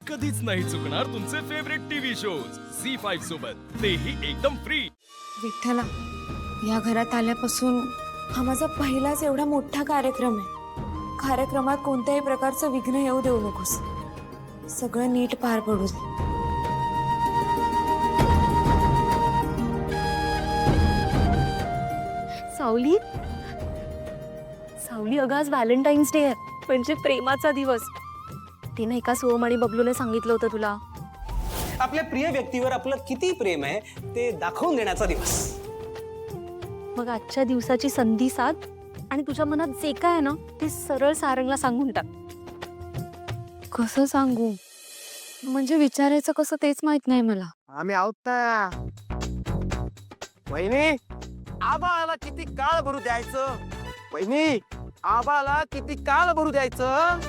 कधीच नाही चुकणार तुमचे फेवरेट टीव्ही शोज झी5 सोबत, तेही एकदम फ्री। विठ्ठला, या घरात आल्यापासून हा माझा पहिलाच एवढा मोठा कार्यक्रम आहे। कार्यक्रमात कोणत्याही प्रकारचं विघ्न येऊ देऊ नकोस, सगळं नीट पार पडू दे। सावली, सावली अगं आज व्हॅलेंटाईन्स डे आहे, म्हणजे प्रेमाचा दिवस। ते नाही का सोहम आणि बबलूने सांगितलं होतं तुला? आपल्या प्रिय व्यक्तीवर आपलं किती प्रेम आहे ते दाखवून देण्याचा दिवस। मग आजच्या दिवसाची संधी साध आणि तुझ्या मनात जे काय आहे ना ते सरळ सारंगला सांगून टाक। कसं सांगू, म्हणजे विचारायचं कसं तेच माहित नाही मला। आम्ही आहोत ना वहिनी। आबाला किती काळ भरू द्यायचं वहिनी, आबाला किती काळ भरू द्यायचं।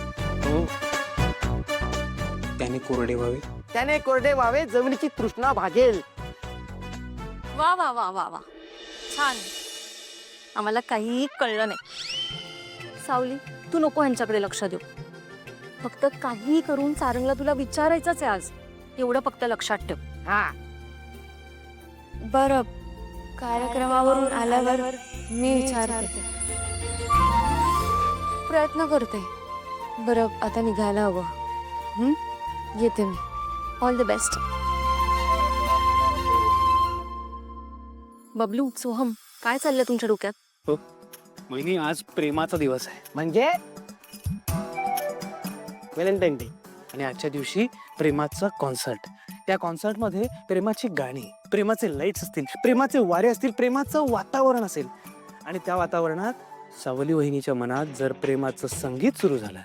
त्याने कोरडे व्हावे, त्याने कोरडे व्हावे, जमिनीची तृष्णा भागेल। वा वा वा वा वा, छान। आम्हाला काही कळलं नाही। सावली, तू नको यांच्याकडे लक्ष देऊ, फक्त काही करून सारंगला तुला विचारायचंच आहे आज, एवढं फक्त लक्षात ठेव। हा, बरं, कार्यक्रमावरून आल्यावर मी विचारते, प्रयत्न करते। बरं, आता निघायला हवं। येते मी। All the best. Bablu, Soham, काय चाललंय तुमच्या डोक्यात? वहिनी आज प्रेमाचा दिवस आहे, म्हणजे व्हॅलेंटाईन डे, आणि आजच्या दिवशी प्रेमाचा कॉन्सर्ट। त्या कॉन्सर्ट मध्ये प्रेमाची गाणी, प्रेमाचे लाईट्स असतील, प्रेमाचे वारे असतील, प्रेमाचं वातावरण असेल, आणि त्या वातावरणात सावली वहिनीच्या मनात जर प्रेमाचं संगीत सुरू झालं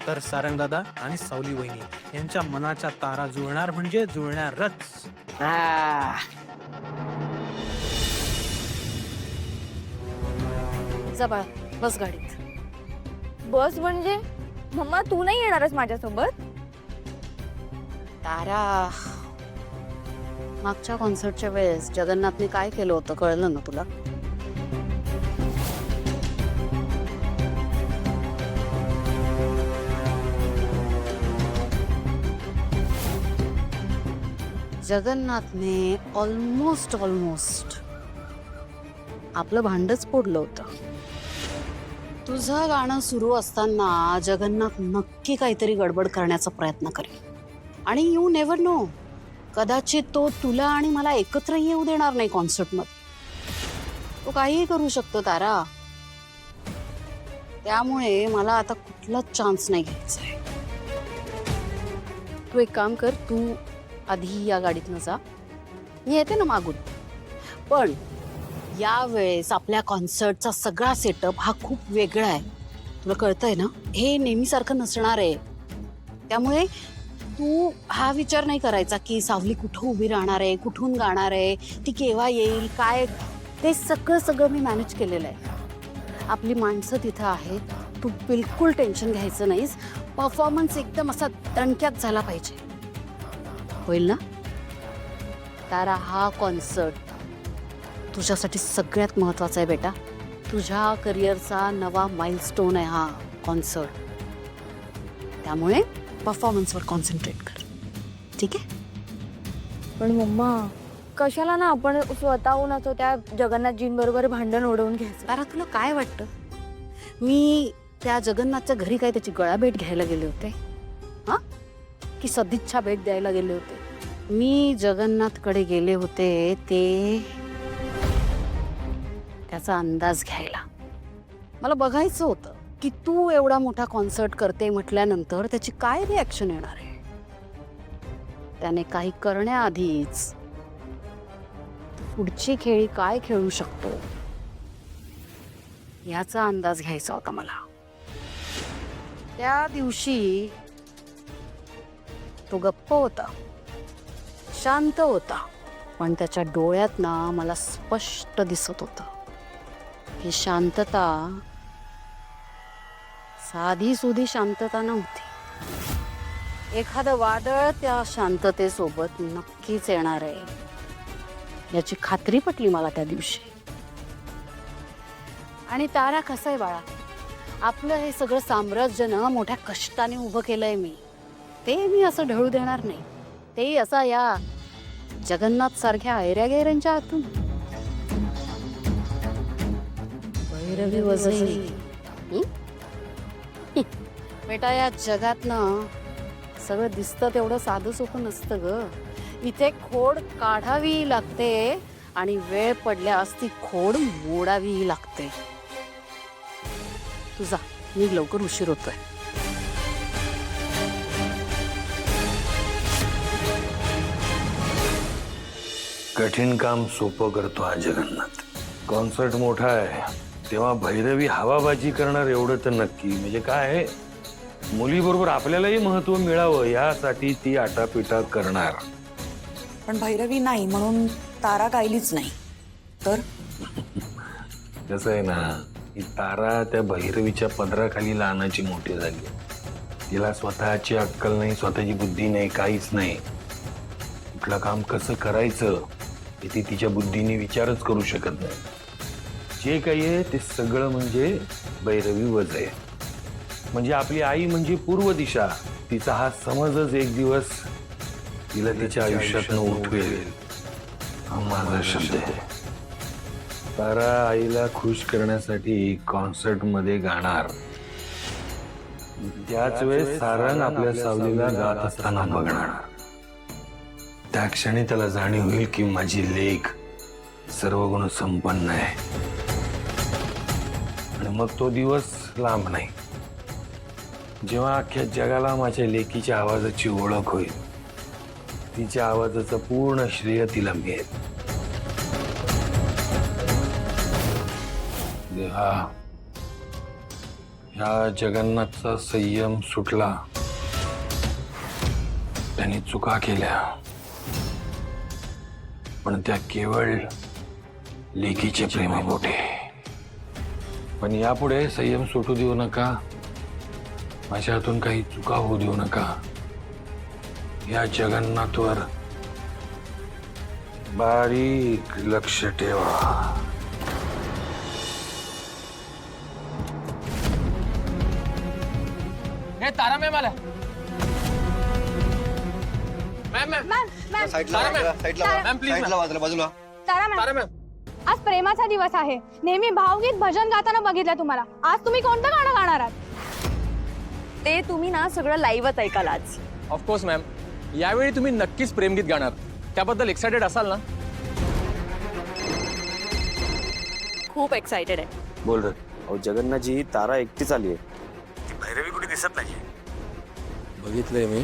तर सारंग दादा आणि सावली वहिनी यांच्या मनाच्या तारा जुळणार, म्हणजे जुळणारच। हा, जा बाळा, बस गाडीत। बस म्हणजे मम्मा तू नाही येणारच माझ्यासोबत? तारा, मागच्या कॉन्सर्टच्या वेळेस जगन्नाथने काय केलं होतं कळलं ना तुला? जगन्नाथने ऑलमोस्ट आपलं भांडच फोडलं होतं। तुझं गाणं सुरू असताना जगन्नाथ नक्की काहीतरी गडबड करण्याचा प्रयत्न करेल, आणि यू नेव्हर नो, कदाचित तो तुला आणि मला एकत्र येऊ देणार नाही कॉन्सर्टमध्ये। तो काहीही करू शकतो तारा, त्यामुळे मला आता कुठलाच चान्स नाही घ्यायचा आहे। तू एक काम कर, तू आधी या गाडीतनं जा, मी येते ना मागून। पण यावेळेस आपल्या कॉन्सर्टचा सगळा सेटअप हा खूप वेगळा आहे, तुला कळतंय ना? हे नेहमीसारखं नसणार आहे, त्यामुळे तू हा विचार नाही करायचा की सावली कुठं उभी राहणार आहे, कुठून गाणार आहे, ती केव्हा येईल, काय, ते सगळं मी मॅनेज केलेलं आहे। आपली माणसं तिथं आहेत, तू बिलकुल टेन्शन घ्यायचं नाहीस। परफॉर्मन्स एकदम असा दणक्यात झाला पाहिजे, होईल ना? तारा, हा कॉन्सर्ट तुझ्यासाठी सगळ्यात महत्त्वाचा आहे बेटा। तुझ्या करिअरचा नवा माइलस्टोन आहे हा कॉन्सर्ट, त्यामुळे परफॉर्मन्सवर कॉन्सन्ट्रेट कर, ठीक आहे? पण मम्मा, कशाला ना आपण स्वतःहून असं त्या जगन्नाथजींबरोबर भांडण ओढवून घ्यायचं? तारा, तुला काय वाटतं मी त्या जगन्नाथच्या घरी काय त्याची गळाभेट घ्यायला गेले होते, हा? की सदिच्छा भेट द्यायला गेले होते? मी जगन्नाथकडे गेले होते ते त्याचा अंदाज घ्यायला। मला बघायचं होतं की तू एवढा मोठा कॉन्सर्ट करते म्हटल्यानंतर त्याची काय रिॲक्शन येणार आहे। त्याने काही करण्याआधीच पुढची खेळी काय खेळू शकतो याचा अंदाज घ्यायचा होता मला। त्या दिवशी तो गप्प होता, शांत होता, पण त्याच्या डोळ्यात ना मला स्पष्ट दिसत होतं ही शांतता साधी सुधी शांतता नव्हती। एखादं वादळ त्या शांततेसोबत नक्कीच येणार आहे याची खात्री पटली मला त्या दिवशी। आणि तारा, कसं आहे बाळा, आपलं हे सगळं साम्राज्य ना मोठ्या कष्टाने उभं केलंय मी, ते मी असं ढळू देणार नाही. ते असा या जगन्नाथ सारख्या ऐऱ्यागैऱ्यांच्या हातून. भैरवी वजई. बेटा, या जगात ना सगळं दिसतं तेवढं साधं सोपं नसतं ग. इथे खोड काढावी लागते आणि वेळ पडल्यास ती खोड मोडावी लागते. तुझा मी लवकर उशीर होतोय. कठीण काम सोपं करतो हा जगन्नाथ. कॉन्सर्ट मोठा आहे तेव्हा भैरवी हवाबाजी करणार एवढं तर नक्की. म्हणजे काय, मुलीबरोबर आपल्यालाही महत्व मिळावं यासाठी ती आटापिटा करणार. पण भैरवी नाही म्हणून तारा गायलीच नाही तर. कसं आहे ना, ही तारा त्या भैरवीच्या पदराखाली लहानाची मोठी झाली. तिला स्वतःची अक्कल नाही, स्वतःची बुद्धी नाही, काहीच नाही. कुठलं काम कसं करायचं हे ती तिच्या बुद्धीने विचारच करू शकत नाही. जे काही आहे ते सगळं म्हणजे भैरवी वज आहे. म्हणजे आपली आई म्हणजे पूर्व दिशा. तिचा हा समजच एक दिवस तिला तिच्या आयुष्यातनं उठवेल हा माझा शब्द आहे. तारा आईला खुश करण्यासाठी कॉन्सर्ट मध्ये गाणार. त्याच वेळेस सारंग आपल्या सावलीला गात असताना बघणार. त्या क्षणी त्याला जाणीव होईल की माझी लेक सर्व गुण संपन्न आहे. आणि मग तो दिवस लांब नाही जेव्हा अख्ख्या जगाला माझ्या लेकीच्या आवाजाची ओळख होईल. तिच्या आवाजाचं पूर्ण श्रेय तिला मिळेल. ह्या जगन्नाथचा संयम सुटला. त्यांनी चुका केल्या पण त्या केवळ लेकीचे प्रेमापोटे. पण यापुढे संयम सुटू देऊ नका. माझ्या हातून काही चुका होऊ देऊ नका. या जगन्नाथवर बारीक लक्ष ठेवा. तारा मॅम आला. मॅम प्लीज बाजूला. तारा मॅम, आज प्रेमाचा दिवस आहे. नेहमी भावगीत भजन गाताना बघितलं तुम्हाला. आज तुम्ही कोणतं गाणं गाणार आहात? ते तुम्ही ना सगळं लाईव्हच ऐकाल आज. Of course ma'am. यावेळी तुम्ही नक्कीच प्रेमगीत गाणार. त्याबद्दल एक्सायटेड असाल ना? खूप एक्साइटेड आहे. बोल रे. अहो जगन्नाथजी, तारा एकटीच आली आहे. भैरवी कुठे दिसत नाही. बघितलंय मी.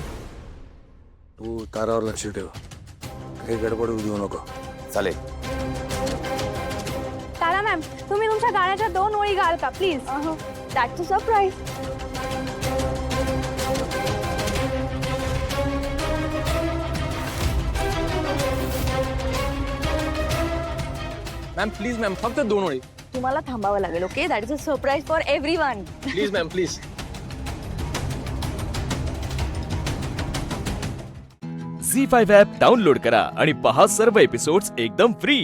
तू तारावर लक्ष ठेव. काही गडबड होऊ देऊ नको. चालेल. तारा मॅम, तुम्ही तुमच्या गाण्याच्या 2 ओळी गाल का please? That's a surprise. Ma'am please ma'am, फक्त 2 ओळी. तुम्हाला थांबावं लागेल. Okay, that is a surprise for everyone. Please ma'am, please. Zee 5 app download करा आणि पहा सर्व एपिसोड्स एकदम फ्री.